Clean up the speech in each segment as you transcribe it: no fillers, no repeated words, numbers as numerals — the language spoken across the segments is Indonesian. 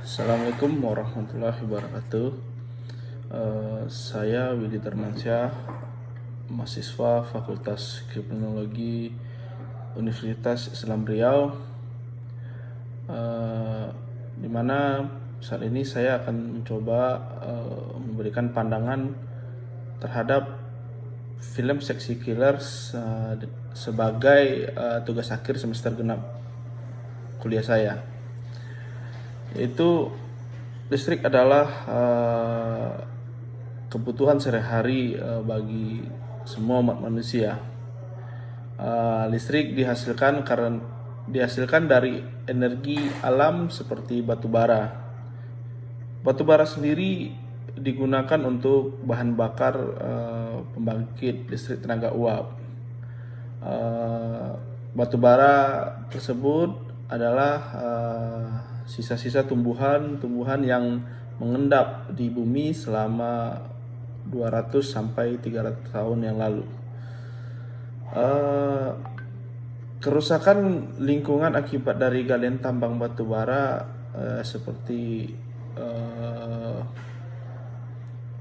Assalamualaikum warahmatullahi wabarakatuh. Saya Willy Darmansyah, mahasiswa Fakultas Kriminologi Universitas Islam Riau, di mana saat ini saya akan mencoba memberikan pandangan terhadap film Sexy Killers sebagai tugas akhir semester genap kuliah saya. Yaitu listrik adalah kebutuhan sehari-hari bagi semua umat manusia. Listrik dihasilkan dari energi alam seperti batu bara. Batu bara sendiri digunakan untuk bahan bakar pembangkit listrik tenaga uap. Batu bara tersebut adalah sisa-sisa tumbuhan yang mengendap di bumi selama 200 sampai 300 tahun yang lalu. Kerusakan lingkungan akibat dari galian tambang batu bara seperti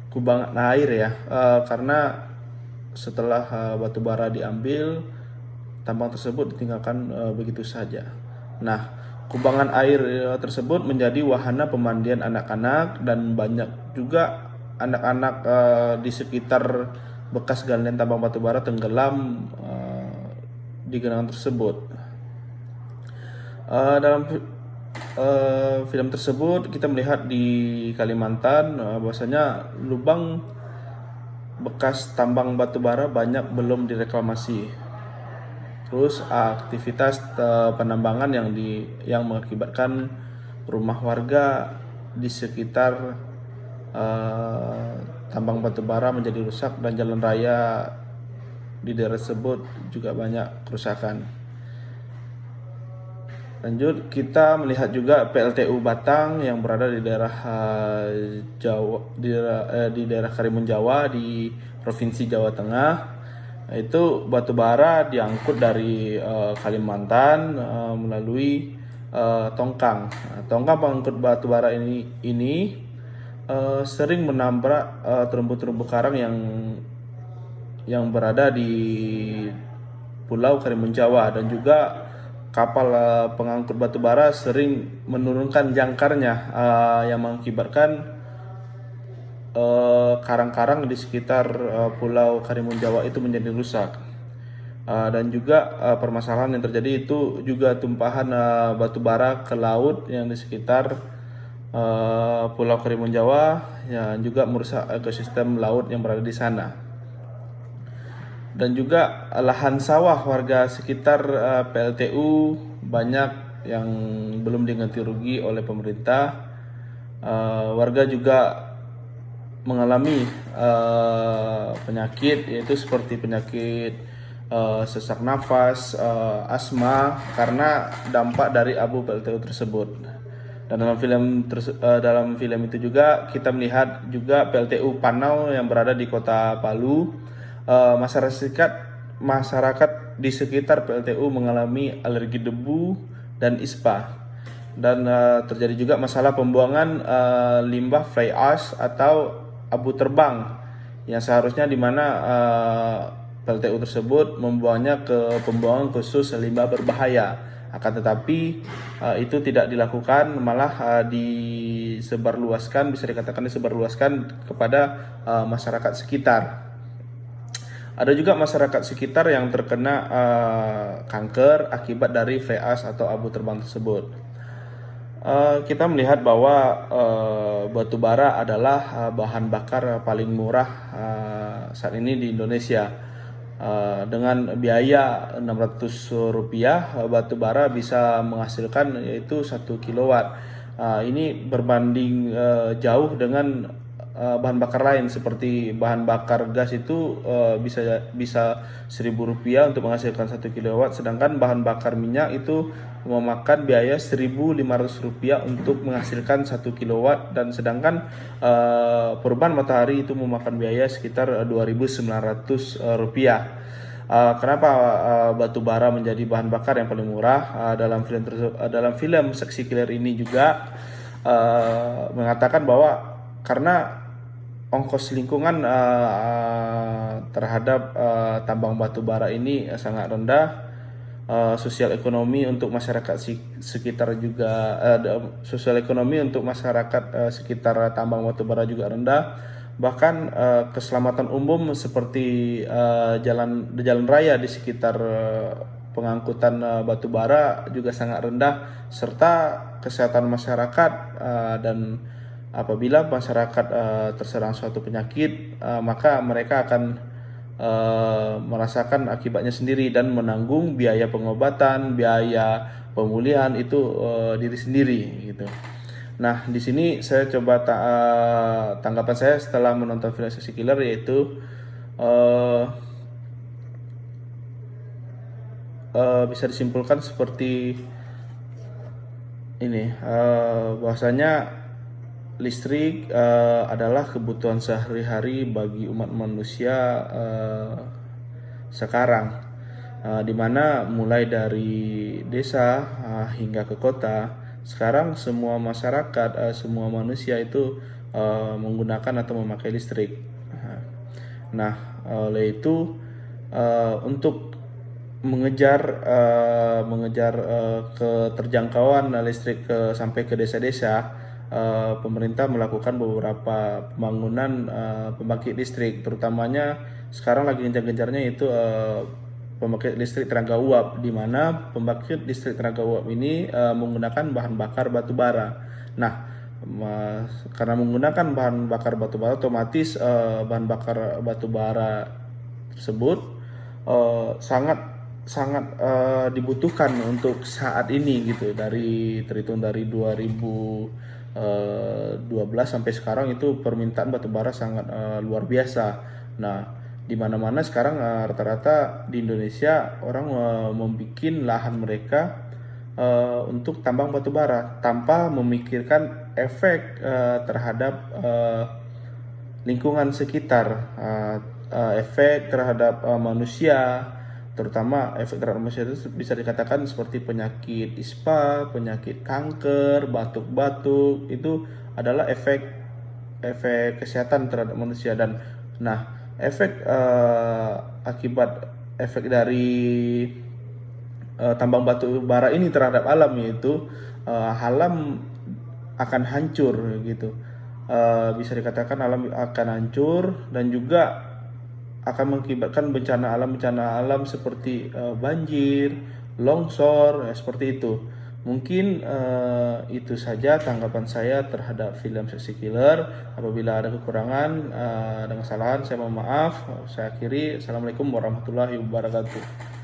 kubangan air ya, karena setelah batu bara diambil, tambang tersebut ditinggalkan begitu saja. Nah, kubangan air tersebut menjadi wahana pemandian anak-anak, dan banyak juga anak-anak di sekitar bekas galian tambang batu bara tenggelam di genangan tersebut. Dalam film tersebut kita melihat di Kalimantan bahwasanya lubang bekas tambang batu bara banyak belum direklamasi. Terus aktivitas penambangan yang mengakibatkan rumah warga di sekitar tambang batu bara menjadi rusak, dan jalan raya di daerah tersebut juga banyak kerusakan. Lanjut, kita melihat juga PLTU Batang yang berada di daerah di daerah Karimun Jawa di Provinsi Jawa Tengah. Itu batu bara diangkut dari Kalimantan melalui tongkang. Tongkang pengangkut batu bara ini sering menabrak terumbu-terumbu karang yang berada di Pulau Karimun Jawa, dan juga kapal pengangkut batu bara sering menurunkan jangkarnya yang mengakibatkan karang-karang di sekitar Pulau Karimun Jawa itu menjadi rusak. Dan juga permasalahan yang terjadi itu juga tumpahan batu bara ke laut yang di sekitar Pulau Karimun Jawa, yang juga merusak ekosistem laut yang berada di sana. Dan juga lahan sawah warga sekitar PLTU banyak yang belum diganti rugi oleh pemerintah. Warga juga mengalami penyakit, yaitu seperti penyakit sesak nafas, asma, karena dampak dari abu PLTU tersebut. Dan dalam film itu juga kita melihat juga PLTU Panau yang berada di kota Palu. Masyarakat di sekitar PLTU mengalami alergi debu dan ispa, dan terjadi juga masalah pembuangan limbah fly ash atau abu terbang, yang seharusnya di mana PLTU tersebut membuangnya ke pembuangan khusus limbah berbahaya. Akan tetapi itu tidak dilakukan, malah bisa dikatakan disebarluaskan kepada masyarakat sekitar. Ada juga masyarakat sekitar yang terkena kanker akibat dari fly ash atau abu terbang tersebut. Kita melihat bahwa batu bara adalah bahan bakar paling murah saat ini di Indonesia. Dengan biaya Rp600, batu bara bisa menghasilkan yaitu 1 kilowatt. Ini berbanding jauh dengan bahan bakar lain, seperti bahan bakar gas itu bisa Rp1.000 untuk menghasilkan 1 kilowatt, sedangkan bahan bakar minyak itu memakan biaya Rp1.500 untuk menghasilkan 1 kilowatt, dan sedangkan perubahan matahari itu memakan biaya sekitar Rp2.900. Kenapa batu bara menjadi bahan bakar yang paling murah? Dalam film Sexy Killer ini juga mengatakan bahwa karena ongkos lingkungan terhadap tambang batu bara ini sangat rendah, sosial ekonomi untuk masyarakat sekitar juga sosial ekonomi untuk masyarakat sekitar tambang batu bara juga rendah. Bahkan keselamatan umum seperti jalan raya di sekitar pengangkutan batu bara juga sangat rendah, serta kesehatan masyarakat dan apabila masyarakat terserang suatu penyakit, maka mereka akan merasakan akibatnya sendiri dan menanggung biaya pengobatan, biaya pemulihan itu diri sendiri gitu. Nah, di sini saya coba tanggapan saya setelah menonton film Sexy Killer, yaitu bisa disimpulkan seperti ini, bahwasanya listrik adalah kebutuhan sehari-hari bagi umat manusia sekarang, di mana mulai dari desa hingga ke kota, sekarang semua masyarakat, semua manusia itu menggunakan atau memakai listrik. Nah, oleh itu untuk mengejar keterjangkauan listrik sampai ke desa-desa, pemerintah melakukan beberapa pembangunan pembangkit listrik, terutamanya sekarang lagi gencar-gencarnya yaitu pembangkit listrik tenaga uap, di mana pembangkit listrik tenaga uap ini menggunakan bahan bakar batu bara. Nah, karena menggunakan bahan bakar batu bara, otomatis bahan bakar batu bara tersebut sangat dibutuhkan untuk saat ini gitu, terhitung dari 2012 sampai sekarang itu permintaan batu bara sangat luar biasa. Nah, di mana-mana sekarang rata-rata di Indonesia orang membuat lahan mereka untuk tambang batu bara tanpa memikirkan efek terhadap lingkungan sekitar, efek terhadap manusia, terutama efek terhadap manusia itu bisa dikatakan seperti penyakit ispa, penyakit kanker, batuk-batuk, itu adalah efek kesehatan terhadap manusia. Dan efek akibat efek dari tambang batu bara ini terhadap alam, yaitu alam akan hancur gitu. Bisa dikatakan alam akan hancur dan juga akan mengakibatkan bencana alam seperti banjir, longsor, seperti itu. Mungkin itu saja tanggapan saya terhadap film Sexy Killer. Apabila ada kekurangan, ada kesalahan, saya mohon maaf. Saya akhiri. Assalamualaikum warahmatullahi wabarakatuh.